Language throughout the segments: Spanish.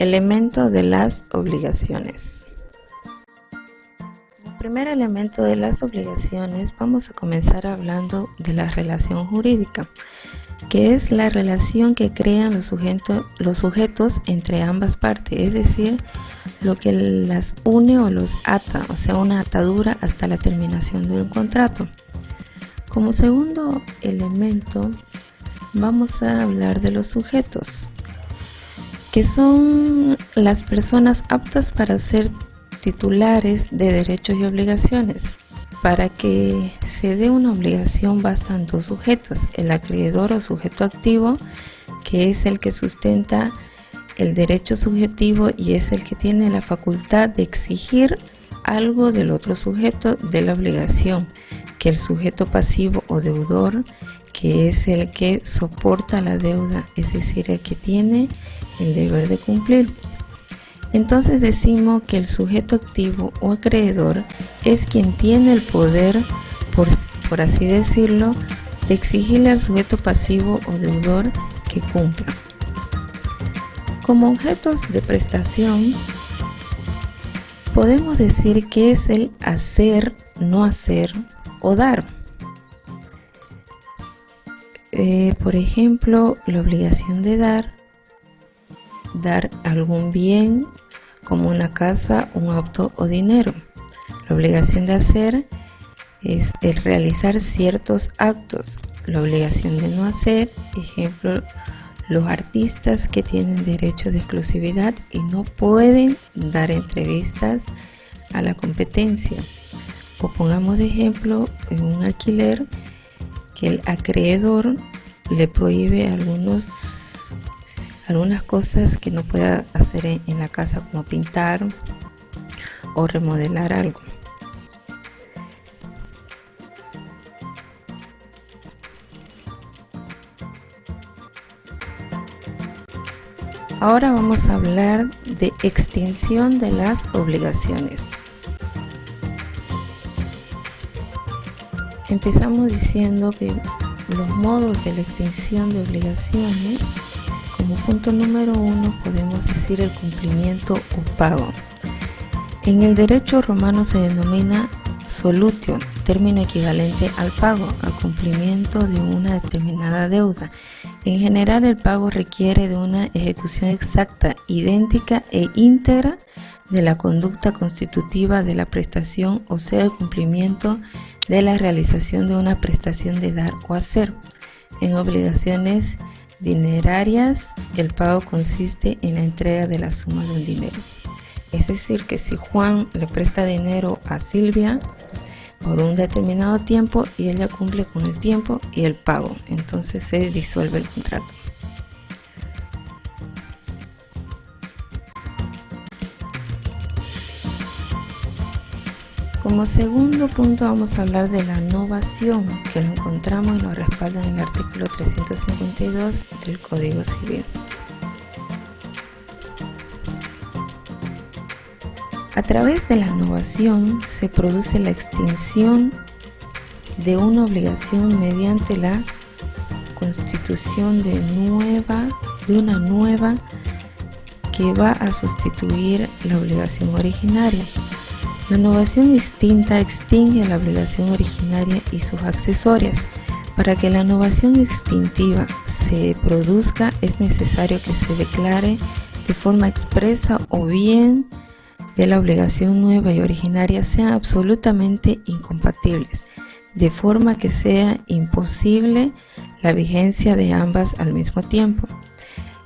Elemento de las obligaciones. El primer elemento de las obligaciones, vamos a comenzar hablando de la relación jurídica, que es la relación que crean los sujetos entre ambas partes, es decir, lo que las une o los ata, o sea, una atadura hasta la terminación de un contrato. Como segundo elemento, vamos a hablar de los sujetos, que son las personas aptas para ser titulares de derechos y obligaciones. Para que se dé una obligación bastan dos sujetos, el acreedor o sujeto activo, que es el que sustenta el derecho subjetivo y es el que tiene la facultad de exigir algo del otro sujeto de la obligación, que el sujeto pasivo o deudor, que es el que soporta la deuda, es decir, el que tiene el deber de cumplir. Entonces decimos que el sujeto activo o acreedor es quien tiene el poder, por así decirlo, de exigirle al sujeto pasivo o deudor que cumpla. Como objetos de prestación, podemos decir que es el hacer, no hacer o dar. Por ejemplo, la obligación de dar algún bien como una casa, un auto o dinero. La obligación de hacer es el realizar ciertos actos. La obligación de no hacer, ejemplo, los artistas que tienen derecho de exclusividad y no pueden dar entrevistas a la competencia. O pongamos de ejemplo en un alquiler que el acreedor le prohíbe algunas cosas que no pueda hacer en la casa, como pintar o remodelar algo. Ahora vamos a hablar de extinción de las obligaciones. Empezamos diciendo que los modos de la extinción de obligaciones, como punto número 1 podemos decir el cumplimiento o pago. En el derecho romano se denomina solutio, término equivalente al pago, al cumplimiento de una determinada deuda. En general, el pago requiere de una ejecución exacta, idéntica e íntegra de la conducta constitutiva de la prestación, o sea, el cumplimiento de la realización de una prestación de dar o hacer. En obligaciones dinerarias, el pago consiste en la entrega de la suma de un dinero. Es decir, que si Juan le presta dinero a Silvia por un determinado tiempo y ella cumple con el tiempo y el pago, entonces se disuelve el contrato. Como segundo punto vamos a hablar de la novación, que lo encontramos y lo respalda en el artículo 352 del Código Civil. A través de la novación se produce la extinción de una obligación mediante la constitución de una nueva que va a sustituir la obligación originaria. La novación extinta extingue la obligación originaria y sus accesorias. Para que la novación extintiva se produzca es necesario que se declare de forma expresa o bien de la obligación nueva y originaria sean absolutamente incompatibles, de forma que sea imposible la vigencia de ambas al mismo tiempo.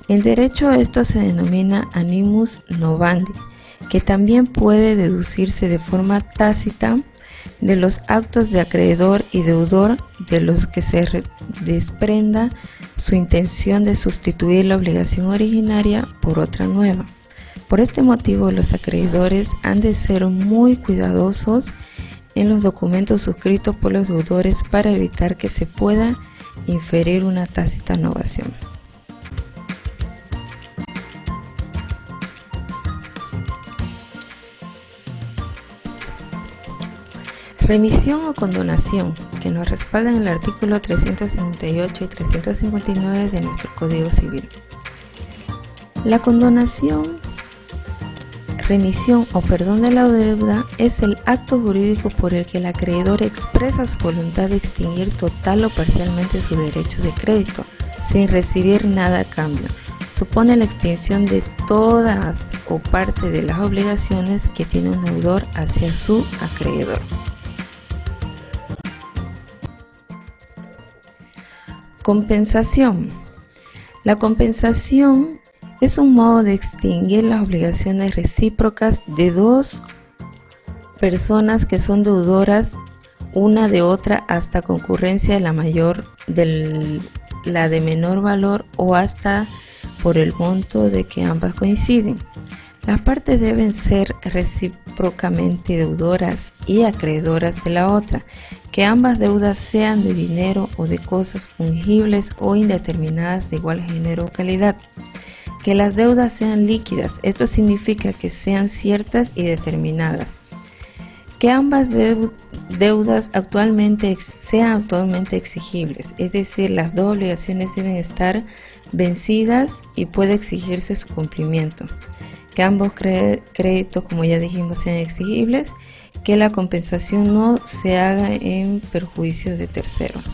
En derecho esto se denomina animus novandi, que también puede deducirse de forma tácita de los actos de acreedor y deudor de los que se desprenda su intención de sustituir la obligación originaria por otra nueva. Por este motivo, los acreedores han de ser muy cuidadosos en los documentos suscritos por los deudores para evitar que se pueda inferir una tácita novación. Remisión o condonación, que nos respaldan el artículo 358 y 359 de nuestro Código Civil. La condonación remisión o perdón de la deuda es el acto jurídico por el que el acreedor expresa su voluntad de extinguir total o parcialmente su derecho de crédito, sin recibir nada a cambio. Supone la extinción de todas o parte de las obligaciones que tiene un deudor hacia su acreedor. Compensación. La compensación es un modo de extinguir las obligaciones recíprocas de dos personas que son deudoras una de otra hasta concurrencia de la de menor valor o hasta por el monto de que ambas coinciden. Las partes deben ser recíprocamente deudoras y acreedoras de la otra, que ambas deudas sean de dinero o de cosas fungibles o indeterminadas de igual género o calidad. Que las deudas sean líquidas, esto significa que sean ciertas y determinadas. Que ambas deudas sean actualmente exigibles, es decir, las dos obligaciones deben estar vencidas y puede exigirse su cumplimiento. Que ambos créditos, como ya dijimos, sean exigibles. Que la compensación no se haga en perjuicio de terceros.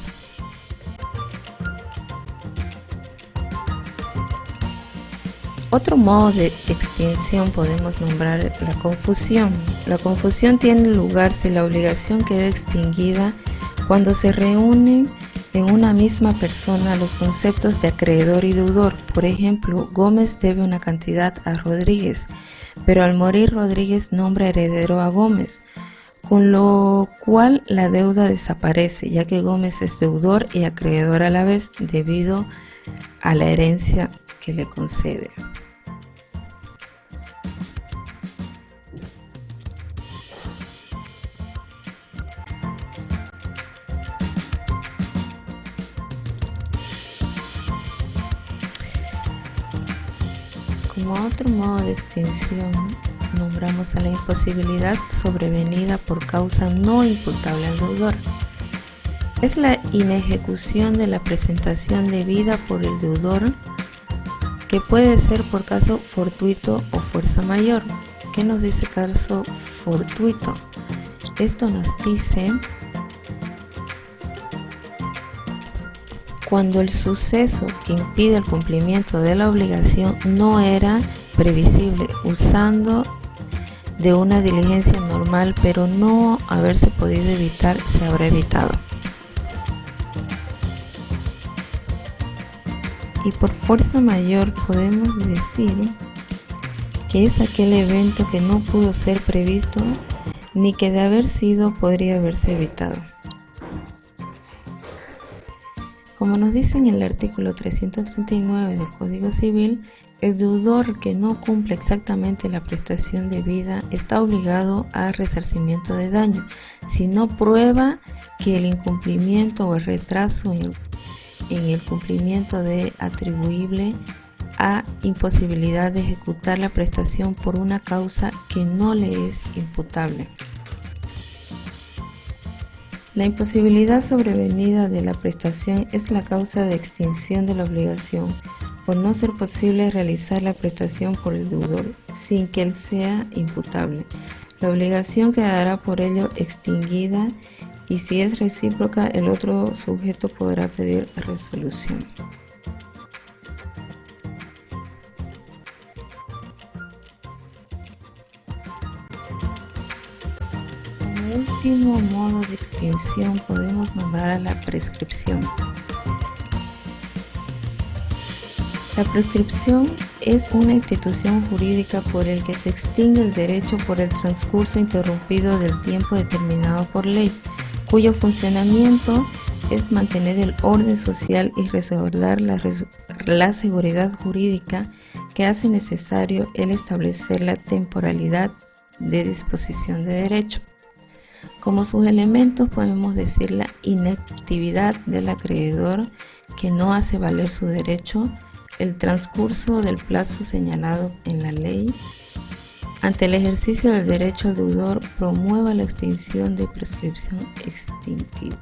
Otro modo de extinción podemos nombrar la confusión. La confusión tiene lugar si la obligación queda extinguida cuando se reúnen en una misma persona los conceptos de acreedor y deudor. Por ejemplo, Gómez debe una cantidad a Rodríguez, pero al morir Rodríguez nombra heredero a Gómez, con lo cual la deuda desaparece, ya que Gómez es deudor y acreedor a la vez debido a la herencia que le concede. Como otro modo de extinción, nombramos a la imposibilidad sobrevenida por causa no imputable al deudor. Es la inejecución de la presentación debida por el deudor, que puede ser por caso fortuito o fuerza mayor. ¿Qué nos dice caso fortuito? Esto nos dice cuando el suceso que impide el cumplimiento de la obligación no era previsible, usando de una diligencia normal, pero no haberse podido evitar, se habrá evitado. Y por fuerza mayor podemos decir que es aquel evento que no pudo ser previsto, ni que de haber sido podría haberse evitado. Como nos dice en el artículo 339 del Código Civil, el deudor que no cumple exactamente la prestación debida está obligado a resarcimiento de daño, si no prueba que el incumplimiento o el retraso en el cumplimiento de atribuible a imposibilidad de ejecutar la prestación por una causa que no le es imputable. La imposibilidad sobrevenida de la prestación es la causa de extinción de la obligación, por no ser posible realizar la prestación por el deudor sin que él sea imputable. La obligación quedará por ello extinguida y si es recíproca, el otro sujeto podrá pedir resolución. Como último modo de extinción podemos nombrar a la prescripción. La prescripción es una institución jurídica por el que se extingue el derecho por el transcurso interrumpido del tiempo determinado por ley, cuyo funcionamiento es mantener el orden social y resguardar la seguridad jurídica que hace necesario el establecer la temporalidad de disposición de derecho. Como sus elementos podemos decir la inactividad del acreedor que no hace valer su derecho, el transcurso del plazo señalado en la ley. Ante el ejercicio del derecho, el deudor promueva la extinción de prescripción extintiva.